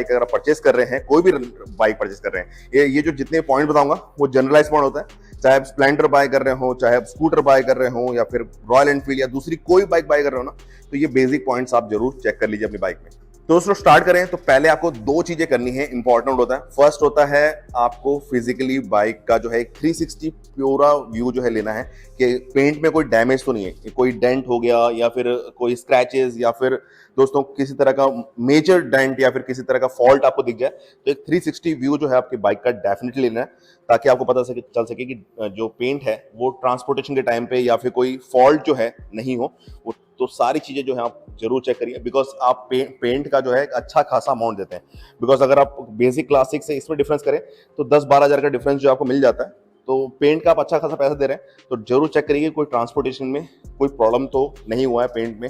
Bike अगर आप purchase कर रहे हैं, कोई भी बाइक परचेस कर रहे हैं, ये जो जितने पॉइंट बताऊंगा वो जनरलाइज पॉइंट होता है। चाहे आप स्प्लेंडर बाय कर रहे हो, चाहे आप स्कूटर बाय कर रहे हो, या फिर रॉयल एनफील्ड या दूसरी कोई बाइक बाय कर रहे हो ना, तो ये बेसिक पॉइंट्स आप जरूर चेक कर लीजिए अपनी बाइक में। तो दोस्तों स्टार्ट करें तो पहले आपको दो चीजें करनी है, इंपॉर्टेंट होता है। फर्स्ट होता है आपको फिजिकली बाइक का जो है 360 पूरा व्यू जो है लेना है कि पेंट में कोई डैमेज तो नहीं है, कोई डेंट हो गया या फिर कोई स्क्रैचेस या फिर दोस्तों किसी तरह का मेजर डेंट या फिर किसी तरह का फॉल्ट आपको दिख जाए, तो एक 360 व्यू जो है आपकी बाइक का डेफिनेटली लेना है, ताकि आपको पता चल सके कि जो पेंट है वो ट्रांसपोर्टेशन के टाइम पे या फिर कोई फॉल्ट जो है नहीं हो। वो तो सारी चीजें जो है आप जरूर चेक करिए, बिकॉज आप पेंट का जो है अच्छा खासा अमाउंट देते हैं। बिकॉज अगर आप बेसिक क्लासिक से इसमें डिफरेंस करें तो 10-12 हज़ार का डिफरेंस जो आपको मिल जाता है, तो पेंट का आप अच्छा खासा पैसा दे रहे हैं, तो जरूर चेक करिए कोई ट्रांसपोर्टेशन में कोई प्रॉब्लम तो नहीं हुआ है पेंट में।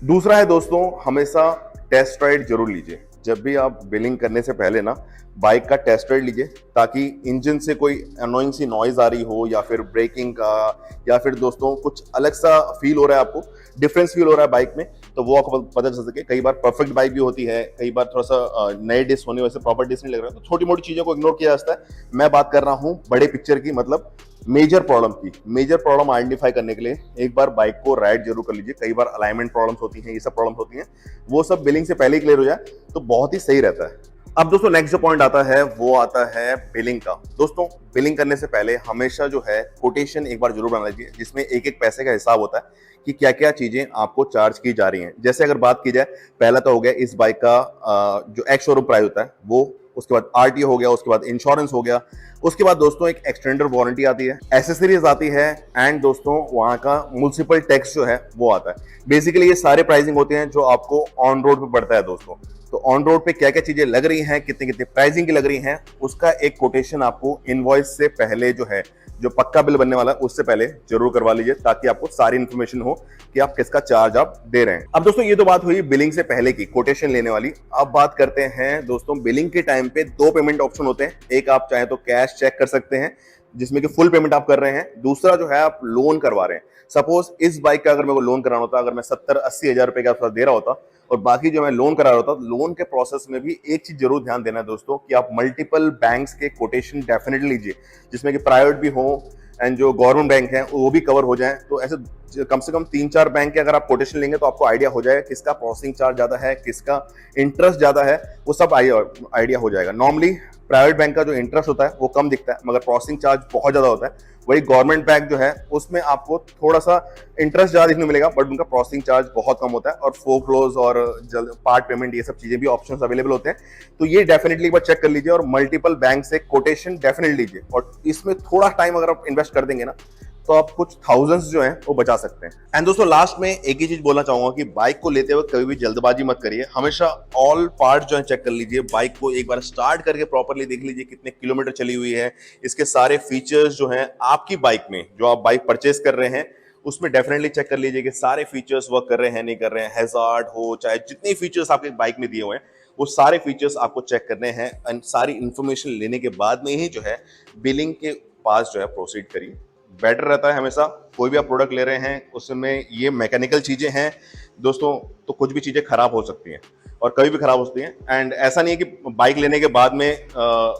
दूसरा है दोस्तों, हमेशा टेस्ट राइड जरूर लीजिए। जब भी आप बिलिंग करने से पहले ना बाइक का टेस्ट राइड लीजिए, ताकि इंजन से कोई अनोइंग सी नॉइज आ रही हो या फिर ब्रेकिंग का या फिर दोस्तों कुछ अलग सा फील हो रहा है, आपको डिफरेंस फील हो रहा है बाइक में, तो वो आपको पता चल सके। कई बार परफेक्ट बाइक भी होती है, कई बार थोड़ा सा नए डिस्क होने वैसे प्रॉपर डिस्क नहीं लग रहा है, तो छोटी मोटी चीजों को इग्नोर किया जाता है। मैं बात कर रहा हूँ बड़े पिक्चर की, मतलब मेजर प्रॉब्लम की। मेजर प्रॉब्लम आइडेंटिफाई करने के लिए एक बार बाइक को राइड जरूर कर लीजिए। कई बार अलाइनमेंट प्रॉब्लम्स होती हैं, ये सब प्रॉब्लम्स होती हैं, वो सब बिलिंग से पहले ही क्लियर हो जाए तो बहुत ही सही रहता है। अब दोस्तों नेक्स्ट जो पॉइंट आता है वो आता है बिलिंग का। दोस्तों बिलिंग करने से पहले हमेशा जो है कोटेशन एक बार जरूर बना लीजिए, जिसमें एक एक पैसे का हिसाब होता है कि क्या क्या चीजें आपको चार्ज की जा रही हैं। जैसे अगर बात की जाए, पहला तो हो गया इस बाइक का जो एक्स शोरूम प्राइस होता है वो, उसके बाद आरटीओ हो गया, उसके बाद इंश्योरेंस हो गया, उसके बाद दोस्तों एक एक्सटेंडर वारंटी आती है, एसेसरीज आती है, एंड दोस्तों वहां का म्युनिसिपल टैक्स जो है वो आता है। बेसिकली ये सारे प्राइसिंग होते हैं जो आपको ऑन रोड पे पड़ता है दोस्तों। तो ऑन रोड पे क्या क्या चीजें लग रही हैं, कितनी कितनी प्राइसिंग की लग रही हैं, उसका एक कोटेशन आपको इनवॉइस से पहले जो है, जो पक्का बिल बनने वाला है उससे पहले जरूर करवा लीजिए, ताकि आपको सारी इंफॉर्मेशन हो कि आप किसका चार्ज आप दे रहे हैं। अब दोस्तों ये तो बात हुई बिलिंग से पहले की, कोटेशन लेने वाली। अब बात करते हैं दोस्तों, बिलिंग के टाइम पे दो पेमेंट ऑप्शन होते हैं। एक आप चाहे तो कैश चेक कर सकते हैं, जिसमें कि फुल पेमेंट आप कर रहे हैं। दूसरा जो है आप लोन करवा रहे हैं। सपोज इस बाइक का अगर मेरे को लोन कराना होता, अगर मैं 70-80 हज़ार रुपए के आसपास दे रहा होता और बाकी जो मैं लोन करा रहा होता, लोन के प्रोसेस में भी एक चीज जरूर ध्यान देना है दोस्तों, कि आप मल्टीपल बैंक्स के कोटेशन डेफिनेटली लीजिए, जिसमें कि प्राइवेट भी हो एंड जो गवर्नमेंट बैंक है वो भी कवर हो जाए। तो ऐसे कम से कम 3-4 बैंक के अगर आप कोटेशन लेंगे तो आपको आइडिया हो जाएगा किसका प्रोसेसिंग चार्ज ज्यादा है, किसका इंटरेस्ट ज्यादा है, वो सब आइडिया हो जाएगा। नॉर्मली प्राइवेट बैंक का जो इंटरेस्ट होता है वो कम दिखता है, मगर प्रोसेसिंग चार्ज बहुत ज्यादा होता है। वही गवर्नमेंट बैंक जो है उसमें आपको थोड़ा सा इंटरेस्ट ज्यादा देखने मिलेगा, बट उनका प्रोसेसिंग चार्ज बहुत कम होता है, और फोरक्लोज और जल्द पार्ट पेमेंट ये सब चीजें भी ऑप्शंस अवेलेबल होते हैं। तो ये डेफिनेटली एक बार चेक कर लीजिए, और मल्टीपल बैंक से कोटेशन डेफिनेटली लीजिए, और इसमें थोड़ा टाइम अगर आप इन्वेस्ट कर देंगे ना तो आप कुछ थाउजेंड्स जो हैं वो बचा सकते हैं। एंड दोस्तों लास्ट में एक ही चीज बोलना चाहूंगा कि बाइक को लेते हुए कभी भी जल्दबाजी मत करिए। हमेशा ऑल पार्ट जो है चेक कर लीजिए, बाइक को एक बार स्टार्ट करके प्रॉपर्ली देख लीजिए कितने किलोमीटर चली हुई है, इसके सारे फीचर्स जो हैं आपकी बाइक में, जो आप बाइक परचेस कर रहे हैं उसमें डेफिनेटली चेक कर लीजिए कि सारे फीचर्स वर्क कर रहे हैं नहीं कर रहे हैं। हैजार्ड हो चाहे जितने फीचर्स आपके बाइक में दिए हुए हैं वो सारे फीचर्स आपको चेक करने हैं, एंड सारी इंफॉर्मेशन लेने के बाद में ही जो है बिलिंग के पास जो है प्रोसीड करिए। बेटर रहता है हमेशा। कोई भी आप प्रोडक्ट ले रहे हैं उसमें ये मैकेनिकल चीजें हैं दोस्तों, तो कुछ भी चीजें खराब हो सकती हैं और कभी भी खराब हो सकती हैं। एंड ऐसा नहीं है कि बाइक लेने के बाद में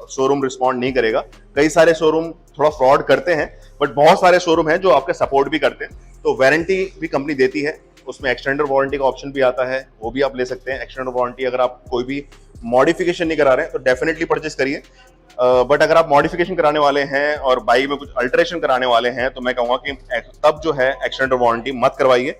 शोरूम रिस्पॉन्ड नहीं करेगा। कई सारे शोरूम थोड़ा फ्रॉड करते हैं, बट बहुत सारे शोरूम हैं जो आपके सपोर्ट भी करते हैं। तो वारंटी भी कंपनी देती है, उसमें एक्सटेंडर वारंटी का ऑप्शन भी आता है, वो भी आप ले सकते हैं। एक्सटेंडर वारंटी अगर आप कोई भी मॉडिफिकेशन नहीं करा रहे हैं तो डेफिनेटली परचेस करिए। बट अगर आप मॉडिफिकेशन कराने वाले हैं और बाइक में कुछ अल्टरेशन कराने वाले हैं तो मैं कहूंगा कि तब जो है एक्सटेंडर वारंटी मत करवाइए,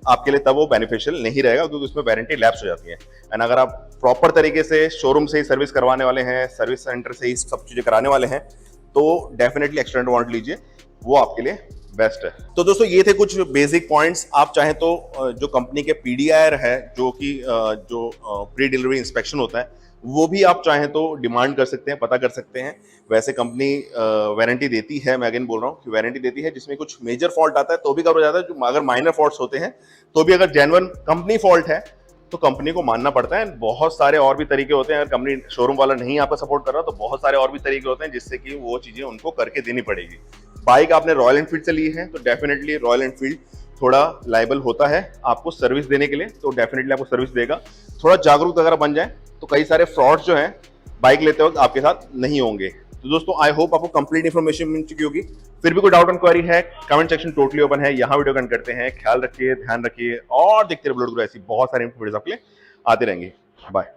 आपके लिए तब वो बेनिफिशियल नहीं रहेगा, क्योंकि उसमें वारंटी लैप्स हो जाती है। एंड अगर आप प्रॉपर तरीके से शोरूम से ही सर्विस करवाने वाले हैं, सर्विस सेंटर से ही सब चीजें कराने वाले हैं, तो डेफिनेटली एक्सटेंडर वारंटी लीजिए, वो आपके लिए बेस्ट है। तो दोस्तों ये थे कुछ बेसिक पॉइंट्स। आप चाहें तो जो कंपनी के पीडीआर है, जो कि जो प्री डिलीवरी इंस्पेक्शन होता है, वो भी आप चाहें तो डिमांड कर सकते हैं, पता कर सकते हैं। वैसे कंपनी वारंटी देती है, मैं अगेन बोल रहा हूँ कि वारंटी देती है, जिसमें कुछ मेजर फॉल्ट आता है तो भी कवर हो जाता है। जो अगर माइनर फॉल्ट्स होते हैं तो भी अगर जेन्युइन कंपनी फॉल्ट है तो कंपनी को मानना पड़ता है। बहुत सारे और भी तरीके होते हैं, अगर कंपनी शोरूम वाला नहीं आपका सपोर्ट कर रहा तो बहुत सारे और भी तरीके होते हैं जिससे कि वो चीजें उनको करके देनी पड़ेगी। बाइक आपने रॉयल एनफील्ड से ली है तो डेफिनेटली रॉयल एनफील्ड थोड़ा लाइबल होता है आपको सर्विस देने के लिए, तो डेफिनेटली आपको सर्विस देगा। थोड़ा जागरूक अगर बन जाए तो कई सारे फ्रॉड्स जो हैं बाइक लेते वक्त आपके साथ नहीं होंगे। तो दोस्तों आई होप आपको कंप्लीट इन्फॉर्मेशन मिल चुकी होगी। फिर भी कोई डाउट इंक्वायरी है, कमेंट सेक्शन टोटली ओपन है, यहाँ वीडियो कंट करते हैं। ख्याल रखिए, ध्यान रखिए और देखते रहिए ब्लॉग गुरु, ऐसी बहुत सारी वीडियोस आपके लिए आते रहेंगे। बाय।